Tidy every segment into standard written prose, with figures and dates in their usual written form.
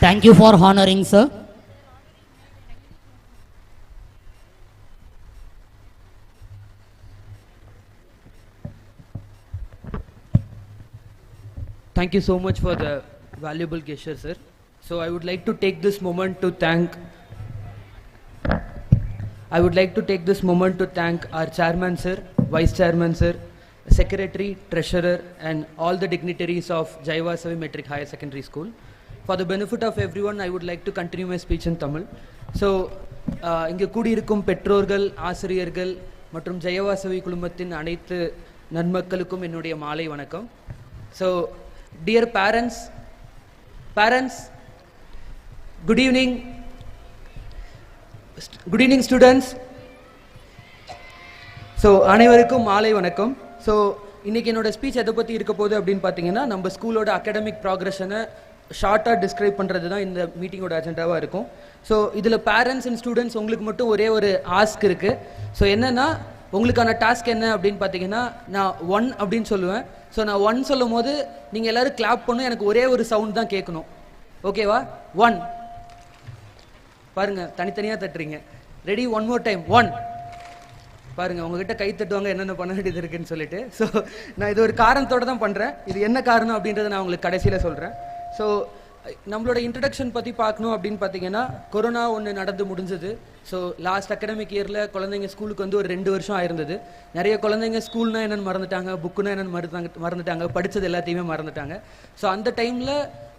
Thank you for honoring, sir. Thank you so much for the valuable gesture, sir. So I would like to take this moment to thank our chairman, sir, vice chairman, sir, secretary, treasurer, and all the dignitaries of Jaivasavi Metric Higher Secondary School. For the benefit of everyone, I would like to continue my speech in Tamil. So, இங்கே கூடியிருக்கும் பெற்றோர்கள், ஆசிரியர்கள் மற்றும் ஜெயவாசவி குழுமத்தின் அனைத்து நன்மக்களுக்கும் என்னுடைய மாலை வணக்கம். So, dear parents, good evening students. So அனைவருக்கும் மாலை வணக்கம். ஸோ இன்றைக்கி என்னோடய ஸ்பீச் எதை பற்றி இருக்க போகுது அப்படின்னு பார்த்தீங்கன்னா, நம்ம ஸ்கூலோட அகாடமிக் ப்ராக்ரெஷனை ஷார்ட்டாக டிஸ்கிரைப் பண்ணுறது தான் இந்த மீட்டிங்கோட அஜெண்டாவாக இருக்கும். ஸோ இதில் பேரண்ட்ஸ் அண்ட் ஸ்டூடெண்ட்ஸ் உங்களுக்கு மட்டும் ஒரே ஒரு ஆஸ்க் இருக்குது. ஸோ என்னென்னா, உங்களுக்கான டாஸ்க் என்ன அப்படின்னு பார்த்தீங்கன்னா, நான் 1 அப்படின்னு சொல்லுவேன். ஸோ நான் 1 சொல்லும் போது நீங்கள் எல்லோரும் கிளாப் பண்ணணும். எனக்கு ஒரே ஒரு சவுண்ட் தான் கேட்கணும். ஓகேவா? 1 பாருங்கள், தனித்தனியாக தட்டுறீங்க. ரெடி? 1 more time. 1 பாருங்கள், உங்ககிட்ட கை தட்டுவாங்க என்னென்ன பண்ண வேண்டியது இருக்குன்னு சொல்லிட்டு. ஸோ நான் இது ஒரு காரணத்தோடு தான் பண்ணுறேன். இது என்ன காரணம் அப்படின்றத நான் உங்களுக்கு கடைசியில் சொல்கிறேன். ஸோ நம்மளோட இன்ட்ரடக்ஷன் பற்றி பார்க்கணும் அப்படின்னு பார்த்தீங்கன்னா, கொரோனா ஒன்று நடந்து முடிஞ்சது. ஸோ லாஸ்ட் அகாடமிக் இயரில் குழந்தைங்க ஸ்கூலுக்கு வந்து ஒரு 2 வருஷம் ஆயிருந்தது. நிறைய குழந்தைங்க ஸ்கூல்னா என்னென்னு மறந்துட்டாங்க, புக்குன்னா என்னென்னு மறந்துட்டாங்க, படித்தது எல்லாத்தையுமே மறந்துட்டாங்க. ஸோ அந்த டைமில்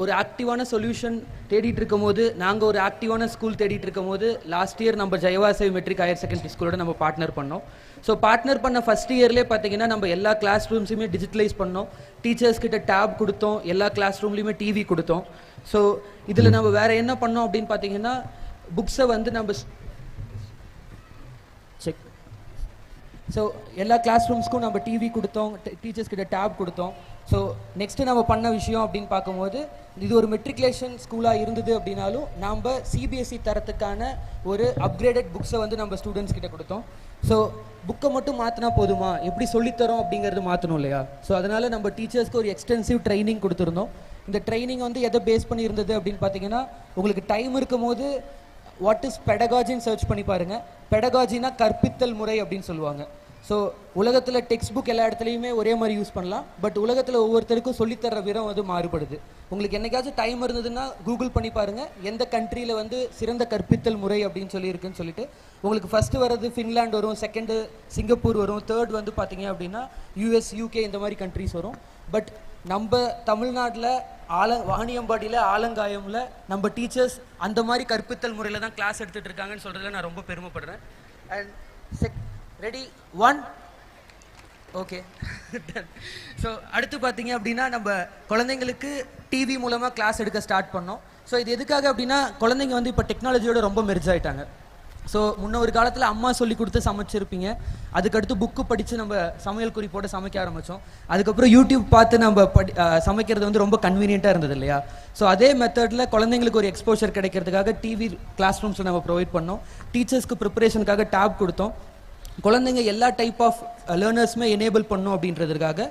ஒரு ஆக்டிவான சொல்யூஷன் தேடிட்டு இருக்கும் போது, நாங்கள் ஒரு ஆக்டிவான ஸ்கூல் தேடிட்டு இருக்கும் போது, லாஸ்ட் இயர் நம்ம ஜெயவாசவி மெட்ரிக் ஹையர் செகண்டரி ஸ்கூலோட நம்ம பார்ட்னர் பண்ணோம். ஸோ பார்ட்னர் பண்ண ஃபஸ்ட் இயர்லேயே பார்த்தீங்கன்னா, நம்ம எல்லா கிளாஸ் ரூம்ஸுமே டிஜிட்டலைஸ் பண்ணோம். டீச்சர்ஸ் கிட்ட டேப் கொடுத்தோம், எல்லா கிளாஸ் ரூம்லேயுமே டிவி கொடுத்தோம். ஸோ இதில் நம்ம வேறு என்ன பண்ணோம் அப்படின்னு பார்த்தீங்கன்னா, புக்ஸை வந்து நம்ம ஸோ எல்லா கிளாஸ் ரூம்ஸ்க்கும் நம்ம டிவி கொடுத்தோம், டீச்சர்ஸ் கிட்ட டேப் கொடுத்தோம். ஸோ நெக்ஸ்ட்டு நம்ம பண்ண விஷயம் அப்படின்னு பார்க்கும்போது, இது ஒரு மெட்ரிகுலேஷன் ஸ்கூலாக இருந்தது அப்படின்னாலும் நம்ம சிபிஎஸ்சி தரத்துக்கான ஒரு அப்கிரேடட் புக்ஸை வந்து நம்ம ஸ்டூடெண்ட்ஸ் கிட்ட கொடுத்தோம். ஸோ புக்கை மட்டும் மாற்றினா போதுமா, எப்படி சொல்லித்தரோம் அப்படிங்கிறது மாற்றணும் இல்லையா? ஸோ அதனால் நம்ம டீச்சர்ஸ்க்கு ஒரு எக்ஸ்டென்சிவ் ட்ரைனிங் கொடுத்துருந்தோம். இந்த ட்ரைனிங் வந்து எதை பேஸ் பண்ணி இருந்தது அப்படின்னு பார்த்தீங்கன்னா, உங்களுக்கு டைம் இருக்கும் போது வாட் இஸ் பெடகாஜின்னு சர்ச் பண்ணி பாருங்கள். பெடகாஜினா கற்பித்தல் முறை அப்படின்னு சொல்லுவாங்க. ஸோ உலகத்தில் டெக்ஸ்ட் புக் எல்லா இடத்துலையுமே ஒரே மாதிரி யூஸ் பண்ணலாம். பட் உலகத்தில் ஒவ்வொருத்தருக்கும் சொல்லித்தர விதம் வந்து மாறுபடுது. உங்களுக்கு என்னைக்காச்சும் டைம் இருந்ததுன்னா கூகுள் பண்ணி பாருங்கள், எந்த கண்ட்ரியில் வந்து சிறந்த கற்பித்தல் முறை அப்படின்னு சொல்லியிருக்குன்னு சொல்லிட்டு. உங்களுக்கு ஃபஸ்ட்டு வர்றது ஃபின்லாண்ட் வரும், செகண்டு சிங்கப்பூர் வரும், தேர்ட் வந்து பார்த்தீங்க அப்படின்னா யூஎஸ், யூகே இந்த மாதிரி கண்ட்ரிஸ் வரும். பட் நம்ம தமிழ்நாட்டில் வாணியம்பாடியில் ஆலங்காயமில் நம்ம டீச்சர்ஸ் அந்த மாதிரி கற்பித்தல் முறையில் தான் கிளாஸ் எடுத்துகிட்டு இருக்காங்கன்னு சொல்கிறதுல நான் ரொம்ப பெருமைப்படுறேன். And ready? 1 ஓகே. ஸோ அடுத்து பார்த்தீங்க அப்படின்னா, நம்ம குழந்தைங்களுக்கு டிவி மூலமாக கிளாஸ் எடுக்க ஸ்டார்ட் பண்ணோம். ஸோ இது எதுக்காக அப்படின்னா, குழந்தைங்க வந்து இப்போ டெக்னாலஜியோட ரொம்ப மெர்ஜ் ஆகிட்டாங்க. ஸோ முன்ன ஒரு காலத்தில் அம்மா சொல்லி கொடுத்து சமைச்சிருப்பீங்க. அதுக்கடுத்து புக்கு படித்து நம்ம சமையல் குறிப்போடு சமைக்க ஆரம்பித்தோம். அதுக்கப்புறம் யூடியூப் பார்த்து நம்ம சமைக்கிறது வந்து ரொம்ப கன்வீனியண்ட்டாக இருந்தது இல்லையா? ஸோ அதே மெத்தடில் குழந்தைங்களுக்கு ஒரு எக்ஸ்போஷர் கிடைக்கிறதுக்காக டிவி கிளாஸ் ரூம்ஸில் நம்ம ப்ரொவைட் பண்ணோம். டீச்சர்ஸ்க்கு ப்ரிப்பரேஷனுக்காக டேப் கொடுத்தோம். குழந்தைங்க எல்லா டைப் ஆஃப் லேர்னர்ஸுமே எனேபிள் பண்ணோம் அப்படின்றதுக்காக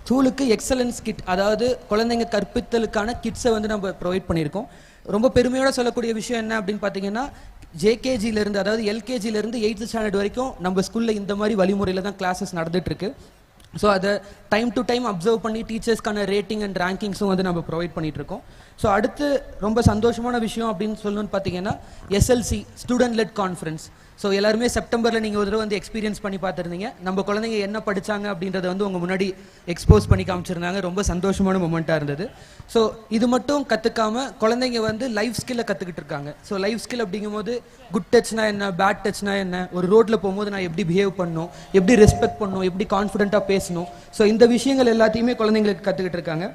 ஸ்கூலுக்கு எக்ஸலன்ஸ் கிட், அதாவது குழந்தைங்க கற்பித்தலுக்கான கிட்ஸை வந்து நம்ம ப்ரொவைட் பண்ணியிருக்கோம். ரொம்ப பெருமையோடு சொல்லக்கூடிய விஷயம் என்ன அப்படின்னு பார்த்தீங்கன்னா, ஜேகேஜிலேருந்து, அதாவது எல்கேஜிலேருந்து 8th ஸ்டாண்டர்ட் வரைக்கும் நம்ம ஸ்கூலில் இந்த மாதிரி வழிமுறையில் தான் கிளாஸஸ் நடந்துகிட்ருக்கு. ஸோ அதை டைம் டு டைம் அப்சர்வ் பண்ணி டீச்சர்ஸ்க்கான ரேட்டிங் அண்ட் ரேங்கிங்ஸும் வந்து நம்ம ப்ரொவைட் பண்ணிகிட்ருக்கோம். ஸோ அடுத்து ரொம்ப சந்தோஷமான விஷயம் அப்படின்னு சொல்லணும்னு பார்த்தீங்கன்னா, SLC student let conference. So எல்லாருமே செப்டம்பரில் நீங்கள் ஒரு தடவை வந்து எக்ஸ்பீரியன்ஸ் பண்ணி பார்த்துருந்தீங்க. நம்ம குழந்தைங்க என்ன படித்தாங்க அப்படின்றத வந்து உங்கள் முன்னாடி எக்ஸ்போஸ் பண்ணி காமிச்சிருந்தாங்க. ரொம்ப சந்தோஷமான மொமெண்ட்டாக இருந்தது. ஸோ இது மட்டும் கற்றுக்காமல் குழந்தைங்க வந்து லைஃப் ஸ்கில்லை கற்றுக்கிட்டு இருக்காங்க. ஸோ லைஃப் ஸ்கில் அப்படிங்கும்போது குட் டச்னா என்ன, பேட் டச்னா என்ன, ஒரு ரோட்டில் போகும்போது நான் எப்படி பிஹேவ் பண்ணணும், எப்படி ரெஸ்பெக்ட் பண்ணணும், எப்படி கான்ஃபிடென்ட்டாக பேசணும். ஸோ இந்த விஷயங்கள் எல்லாத்தையுமே குழந்தைங்களுக்கு கற்றுக்கிட்டு இருக்காங்க.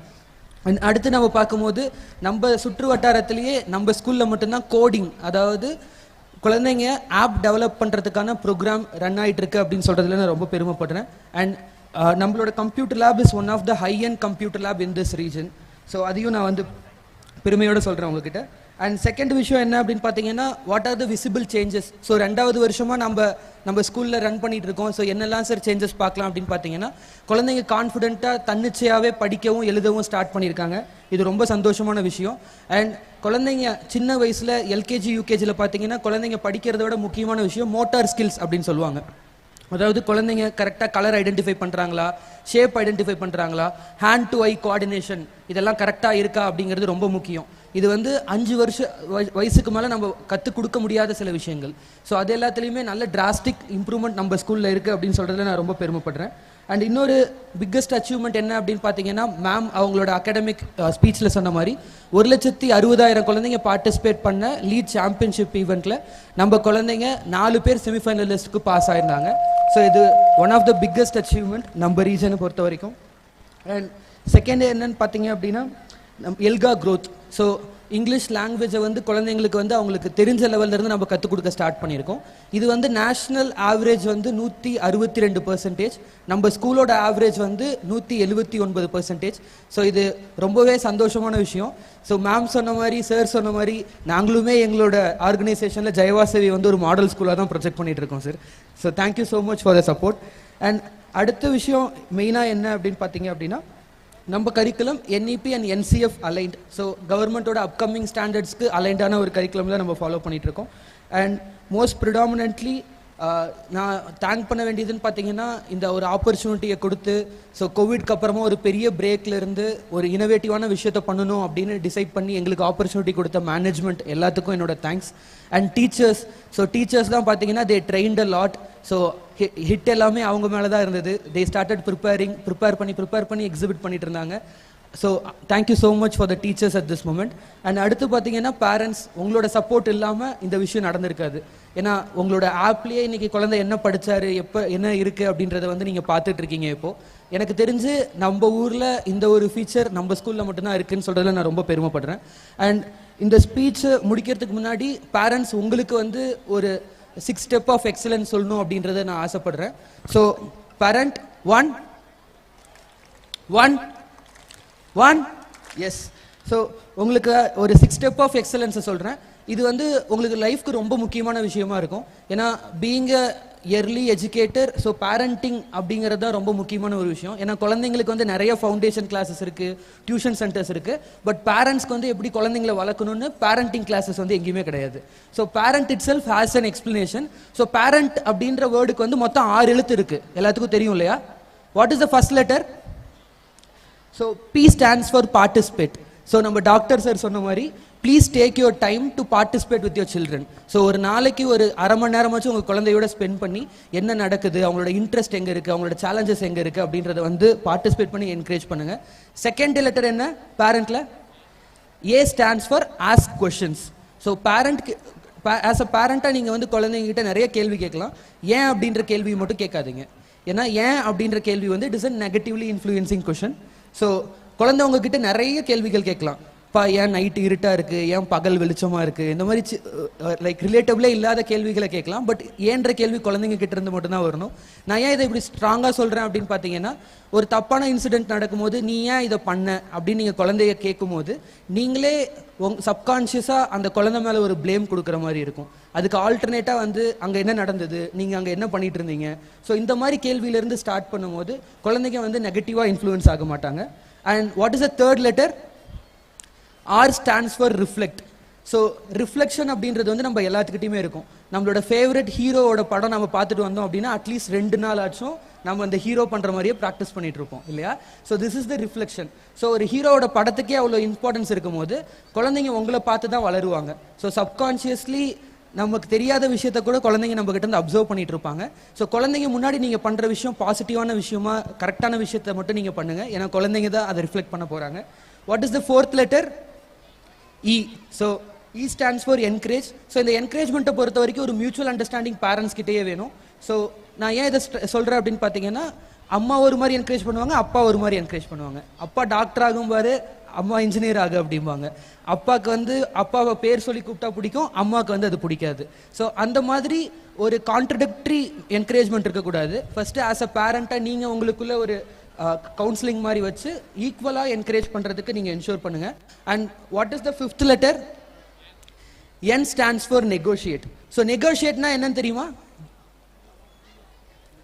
அடுத்து நம்ம பார்க்கும்போது, நம்ம சுற்று வட்டாரத்திலேயே நம்ம ஸ்கூலில் மட்டும்தான் கோடிங், அதாவது குழந்தைங்க ஆப் டெவலப் பண்ணுறதுக்கான ப்ரோக்ராம் ரன் ஆகிட்டு இருக்கு அப்படின்னு சொல்கிறதுல நான் ரொம்ப பெருமைப்படுறேன். அண்ட் நம்மளோட computer lab is one of the high and computer lab in this region. So அதையும் நான் வந்து பெருமையோடு சொல்கிறேன் உங்ககிட்ட. அண்ட் செகண்ட் விஷயம் என்ன அப்படின்னு பார்த்தீங்கன்னா, what are the visible changes. So 2வது வருஷமாக நம்ம ஸ்கூலில் ரன் பண்ணிகிட்டு இருக்கோம். ஸோ என்னெல்லாம் சார் சேஞ்சஸ் பார்க்கலாம் அப்படின்னு பார்த்தீங்கன்னா, குழந்தைங்க கான்ஃபிடென்ட்டாக தன்னிச்சையாகவே படிக்கவும் எழுதவும் ஸ்டார்ட் பண்ணியிருக்காங்க. இது ரொம்ப சந்தோஷமான விஷயம். அண்ட் குழந்தைங்க சின்ன வயசில் எல்கேஜி யூகேஜியில் பார்த்தீங்கன்னா குழந்தைங்க படிக்கிறத விட முக்கியமான விஷயம் மோட்டார் ஸ்கில்ஸ் அப்படின்னு சொல்லுவாங்க. அதாவது குழந்தைங்க கரெக்டாக கலர் ஐடென்டிஃபை பண்ணுறாங்களா, ஷேப் ஐடென்டிஃபை பண்ணுறாங்களா, ஹேண்ட் டு ஐ கோஆர்டினேஷன் இதெல்லாம் கரெக்டாக இருக்கா அப்படிங்கிறது ரொம்ப முக்கியம். இது வந்து 5 வயசுக்கு மேலே நம்ம கற்றுக் கொடுக்க முடியாத சில விஷயங்கள். ஸோ அது எல்லாத்துலேயுமே நல்ல டிராஸ்டிக் இம்ப்ரூவ்மெண்ட் நம்ம ஸ்கூலில் இருக்குது அப்படின்னு சொல்கிறதுல நான் ரொம்ப பெருமைப்படுறேன். அண்ட் இன்னொரு பிக்கஸ்ட் அச்சீவ்மெண்ட் என்ன அப்படின்னு பார்த்தீங்கன்னா, மேம் அவங்களோட அகாடமிக் ஸ்பீச்சில் சொன்ன மாதிரி 1,60,000 குழந்தைங்க பார்ட்டிசிபேட் பண்ண லீட் சாம்பியன்ஷிப் ஈவெண்ட்டில் நம்ம குழந்தைங்க 4 பேர் செமிஃபைனலிஸ்ட்டுக்கு பாஸ் ஆயிருந்தாங்க. ஸோ இது one of the biggest achievement நம்ம ரீஜனை பொறுத்த வரைக்கும். அண்ட் செகண்ட் என்னன்னு பார்த்தீங்க அப்படின்னா எல்கா க்ரோத். ஸோ இங்கிலீஷ் லாங்குவேஜை வந்து குழந்தைங்களுக்கு வந்து அவங்களுக்கு தெரிஞ்ச லெவல்லேருந்து நம்ம கற்றுக் கொடுக்க ஸ்டார்ட் பண்ணியிருக்கோம். இது வந்து நேஷ்னல் ஆவரேஜ் வந்து 162%, நம்ம ஸ்கூலோட ஆவரேஜ் வந்து 179%. ஸோ இது ரொம்பவே சந்தோஷமான விஷயம். ஸோ மேம் சொன்ன மாதிரி, சார் சொன்ன மாதிரி, நாங்களுமே எங்களோட ஆர்கனைசேஷனில் ஜெயவாசவி வந்து ஒரு மாடல் ஸ்கூலாக தான் ப்ரொஜெக்ட் பண்ணிட்டு இருக்கோம் sir. So thank you so much for the support. And அடுத்த விஷயம் மெயினாக என்ன அப்படின்னு பார்த்தீங்க அப்படின்னா, நம்ம curriculum NEP and NCF aligned. So கவர்மெண்ட்டோட அப்கமிங் ஸ்டாண்டர்ட்ஸ்க்கு அலைண்டான ஒரு கரிக்குலம் தான் நம்ம ஃபாலோ பண்ணிகிட்ருக்கோம். அண்ட் மோஸ்ட் ப்ரிடாமினன்ட்லி நான் தேங்க் பண்ண வேண்டியதுன்னு பார்த்தீங்கன்னா, இந்த ஒரு ஆப்பர்ச்சுனிட்டியை கொடுத்து, ஸோ கோவிட்க்கு அப்புறமா ஒரு பெரிய பிரேக்கில் இருந்து ஒரு இனோவேட்டிவான விஷயத்தை பண்ணணும் அப்படின்னு டிசைட் பண்ணி எங்களுக்கு ஆப்பர்ச்சுனிட்டி கொடுத்த மேனேஜ்மெண்ட் எல்லாத்துக்கும் என்னோட thanks. And teachers. So teachers தான் பார்த்தீங்கன்னா they trained a lot. So it எல்லாமே அவங்க மேலே தான் இருந்தது. தே ஸ்டார்டட் ப்ரிப்பேர் பண்ணி எக்ஸிபிட் பண்ணிட்டு இருந்தாங்க. So thank you so much for the teachers at this moment. And அடுத்து பார்த்தீங்கன்னா பேரண்ட்ஸ், உங்களோட சப்போர்ட் இல்லாமல் இந்த விஷயம் நடந்திருக்காது. ஏன்னா உங்களோட ஆப்லேயே இன்றைக்கி குழந்தை என்ன படித்தாரு, எப்போ என்ன இருக்குது அப்படின்றத வந்து நீங்கள் பார்த்துட்டு இருக்கீங்க. இப்போது எனக்கு தெரிஞ்சு நம்ம ஊரில் இந்த ஒரு ஃபீச்சர் நம்ம ஸ்கூலில் மட்டும்தான் இருக்குதுன்னு சொல்கிறதுல நான் ரொம்ப பெருமைப்படுறேன். அண்ட் இந்த ஸ்பீச்சை முடிக்கிறதுக்கு முன்னாடி பேரண்ட்ஸ் உங்களுக்கு வந்து ஒரு 6 ஸ்டெப் ஆஃப் எக்ஸலன்ஸ் சொல்லணும் அப்படின்றத நான் ஆசைப்படுறேன். So parent 1 S. ஸோ உங்களுக்கு ஒரு 6 ஸ்டெப் ஆஃப் எக்ஸலன்ஸை சொல்கிறேன். இது வந்து உங்களுக்கு லைஃப்க்கு ரொம்ப முக்கியமான விஷயமா இருக்கும். ஏன்னா being a early educator, so parenting அப்படிங்கிறது தான் ரொம்ப முக்கியமான ஒரு விஷயம். ஏன்னா குழந்தைங்களுக்கு வந்து நிறைய ஃபவுண்டேஷன் கிளாஸஸ் இருக்குது, டியூஷன் சென்டர்ஸ் இருக்குது. பட் பேரண்ட்ஸ்க்கு வந்து எப்படி குழந்தைங்களை வளர்க்கணும்னு பேரண்டிங் கிளாஸஸ் வந்து எங்கேயுமே கிடையாது. So parent it self has an explanation. So parent அப்படின்ற வேர்டுக்கு வந்து மொத்தம் 6 எழுத்து இருக்குது. எல்லாத்துக்கும் தெரியும் இல்லையா? What is the first letter? So P stands for participate. So நம்ம டாக்டர் சார் சொன்ன மாதிரி, please take your time to participate with your children. So ஒரு நாளைக்கு ஒரு அரை மணி நேரமாச்சும் உங்கள் குழந்தையோட ஸ்பெண்ட் பண்ணி என்ன நடக்குது, அவங்களோட இன்ட்ரெஸ்ட் எங்கே இருக்குது, அவங்களோட சேலஞ்சஸ் எங்கே இருக்குது அப்படின்றத வந்து பார்ட்டிசிபேட் பண்ணி என்கரேஜ் பண்ணுங்கள். செகண்ட் லெட்டர் என்ன பேரண்ட்டில்? A stands for ask questions. So பேரண்ட்க்கு ஆஸ் அ பேரண்ட்டாக நீங்கள் வந்து குழந்தைங்கிட்ட நிறைய கேள்வி கேட்கலாம். ஏன் அப்படின்ற கேள்வி மட்டும் கேட்காதீங்க. ஏன்னா ஏன் அப்படின்ற கேள்வி வந்து it is a negatively influencing question. So குழந்தை உங்ககிட்ட நிறைய கேள்விகள் கேட்கலாம். இப்போ ஏன் நைட்டு இருட்டாக இருக்குது, ஏன் பகல் வெளிச்சமாக இருக்குது, இந்த மாதிரி லைக் ரிலேட்டபிளே இல்லாத கேள்விகளை கேட்கலாம். பட் ஏன்ற கேள்வி குழந்தைங்க கிட்ட இருந்து மட்டும்தான் வரணும். நான் ஏன் இதை இப்படி ஸ்ட்ராங்காக சொல்கிறேன் அப்படின்னு பார்த்தீங்கன்னா, ஒரு தப்பான இன்சிடென்ட் நடக்கும்போது நீ ஏன் இதை பண்ண அப்படின்னு நீங்கள் குழந்தைய கேட்கும்போது நீங்களே சப்கான்ஷியஸாக அந்த குழந்தை மேலே ஒரு ப்ளேம் கொடுக்குற மாதிரி இருக்கும். அதுக்கு ஆல்டர்னேட்டாக வந்து அங்கே என்ன நடந்தது, நீங்கள் அங்கே என்ன பண்ணிட்டு இருந்தீங்க. ஸோ இந்த மாதிரி கேள்வியிலேருந்து ஸ்டார்ட் பண்ணும்போது குழந்தைங்க வந்து நெகட்டிவாக இன்ஃப்ளூயன்ஸ் ஆக மாட்டாங்க. And what is the third letter? R stands for reflect. So reflection அப்படின்றது வந்து நம்ம எல்லாத்துக்கிட்டையுமே இருக்கும். நம்மளோட ஃபேவரட் ஹீரோவோட படம் நம்ம பார்த்துட்டு வந்தோம் அப்படின்னா அட்லீஸ்ட் 2 நாள் ஆச்சும் நம்ம அந்த ஹீரோ பண்ணுற மாதிரியே ப்ராக்டிஸ் பண்ணிட்டு இருப்போம் இல்லையா? So this is the reflection. So ஒரு ஹீரோவோட படத்துக்கே அவ்வளோ இம்பார்ட்டன்ஸ் இருக்கும் போது குழந்தைங்க உங்களை பார்த்து தான் வளருவாங்க. ஸோ சப்கான்ஷியஸ்லி நமக்கு தெரியாத விஷயத்த கூட குழந்தைங்க நம்ம கிட்ட இருந்து அப்சர்வ் பண்ணிட்டு இருப்பாங்க. ஸோ குழந்தைங்க முன்னாடி நீங்கள் பண்ணுற விஷயம் பாசிட்டிவான விஷயமா, கரெக்டான விஷயத்தை மட்டும் நீங்கள் பண்ணுங்கள். ஏன்னா குழந்தைங்க தான் அதை ரிஃப்ளெக்ட் பண்ண போகிறாங்க. What is the fourth letter? E. So E stands for encourage. So இந்த என்கரேஜ்மெண்ட்டை பொறுத்த வரைக்கும் ஒரு மியூச்சுவல் அண்டர்ஸ்டாண்டிங் பேரண்ட்ஸ் கிட்டேயே வேணும். ஸோ நான் ஏன் இதை சொல்கிறேன் அப்படின்னு பார்த்தீங்கன்னா, அம்மா ஒரு மாதிரி என்கரேஜ் பண்ணுவாங்க, அப்பா ஒரு மாதிரி என்கரேஜ் பண்ணுவாங்க. அப்பா டாக்டர் ஆகும்பாரு, அம்மா இன்ஜினியர் ஆகு அப்படிம்பாங்க. அப்பாவுக்கு வந்து அப்பாவை பேர் சொல்லி கூப்பிட்டா பிடிக்கும், அம்மாவுக்கு வந்து அது பிடிக்காது. ஸோ அந்த மாதிரி ஒரு கான்ட்ரடிக்டரி என்கரேஜ்மெண்ட் இருக்கக்கூடாது. ஃபர்ஸ்ட் ஆஸ் அ பேரண்ட்டாக நீங்கள் உங்களுக்குள்ள ஒரு கவுன்சிலிங் மாதிரி வச்சு ஈக்குவலாக என்கரேஜ் பண்ணுறதுக்கு நீங்கள் என்ஷூர் பண்ணுங்கள். And what is the fifth letter? N stands for negotiate. So நெகோஷியேட்னா என்னன்னு தெரியுமா?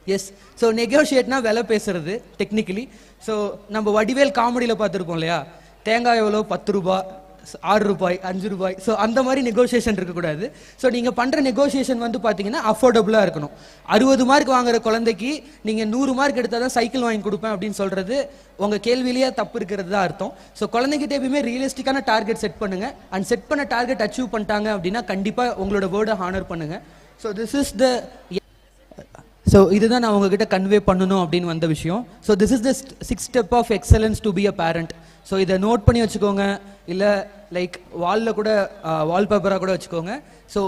எஸ். ஸோ நெகோஷியேட்னா விலை பேசுறது டெக்னிக்கலி. ஸோ நம்ம வடிவேல் காமெடியில் பார்த்துருக்கோம் இல்லையா? தேங்காய் எவ்வளோ? 10 ரூபா. ₹6 ₹5. ஸோ அந்த மாதிரி நெகோசியேஷன் இருக்கக்கூடாது. ஸோ நீங்கள் பண்ணுற நெகோசியேஷன் வந்து பார்த்தீங்கன்னா அஃபோர்டபுளாக இருக்கணும். 60 மார்க் வாங்குற குழந்தைக்கு நீங்கள் 100 மார்க் எடுத்தால் தான் சைக்கிள் வாங்கி கொடுப்பேன் அப்படின்னு சொல்கிறது உங்கள் கேள்வியிலேயே தப்பு இருக்கிறது தான் அர்த்தம். ஸோ குழந்தைகிட்ட எப்பயுமே ரியலிஸ்டிக்கான டார்கெட் செட் பண்ணுங்கள். அண்ட் செட் பண்ண டார்கெட் அச்சீவ் பண்ணிட்டாங்க அப்படின்னா கண்டிப்பாக உங்களோட வேர்டை ஹானர் பண்ணுங்கள். ஸோ திஸ் இஸ் த இதுதான் நான் உங்ககிட்ட கன்வே பண்ணணும் அப்படின்னு வந்த விஷயம். So this is the 6 step of excellence to be a parent. So இதை நோட் பண்ணி வச்சுக்கோங்க, இல்லை லைக் வாலில் கூட வால்பேப்பராக கூட வச்சுக்கோங்க. So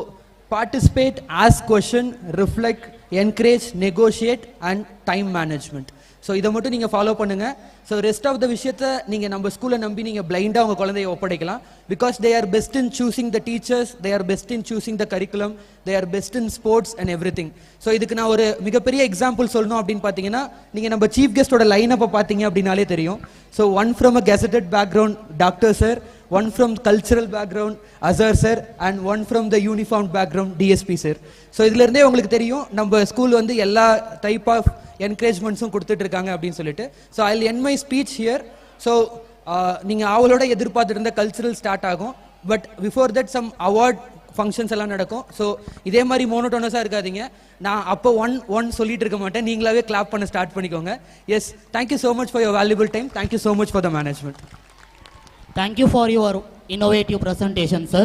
participate, ask question, reflect, encourage, negotiate and time management. So இதை மட்டும் நீங்கள் ஃபாலோ பண்ணுங்கள். ஸோ ரெஸ்ட் ஆஃப் த விஷயத்தை நீங்கள் நம்ம ஸ்கூலை நம்பி நீங்கள் பிளைண்டாக உங்கள் குழந்தைய ஒப்படைக்கலாம். Because they are best in choosing the teachers, they are best in choosing the curriculum, they are best in sports and everything. So இதுக்கு நான் ஒரு மிகப்பெரிய எக்ஸாம்பிள் சொல்லணும் அப்படின்னு பார்த்தீங்கன்னா, நீங்கள் நம்ம சீஃப் கெஸ்டோட லைனப்பை பார்த்தீங்க அப்படின்னாலே தெரியும். So one from a gazetted background doctor sir, one from cultural background Azhar sir, and one from the uniformed background DSP sir. So இதுல இருந்தே உங்களுக்கு தெரியும் நம்ம ஸ்கூல் வந்து எல்லா டைப் ஆஃப் என்கரேஜ்மெண்ட்ஸும் கொடுத்துட்டு இருக்காங்க அப்படின்னு சொல்லிட்டு. So I will end my speech here. So நீங்கள் அவளோட எதிர்பார்த்துட்டு இருந்த கல்ச்சுரல் ஸ்டார்ட் ஆகும். But before that some award functions எல்லாம் நடக்கும். ஸோ இதே மாதிரி மோனோட்டோனஸாக இருக்காதீங்க. நான் அப்போ ஒன் சொல்லிட்டு இருக்க மாட்டேன், நீங்களாவே கிளாப் பண்ண ஸ்டார்ட் பண்ணிக்கோங்க. Yes, thank you so much for your valuable time. Thank you so much for the management. Thank you for your innovative presentation, sir.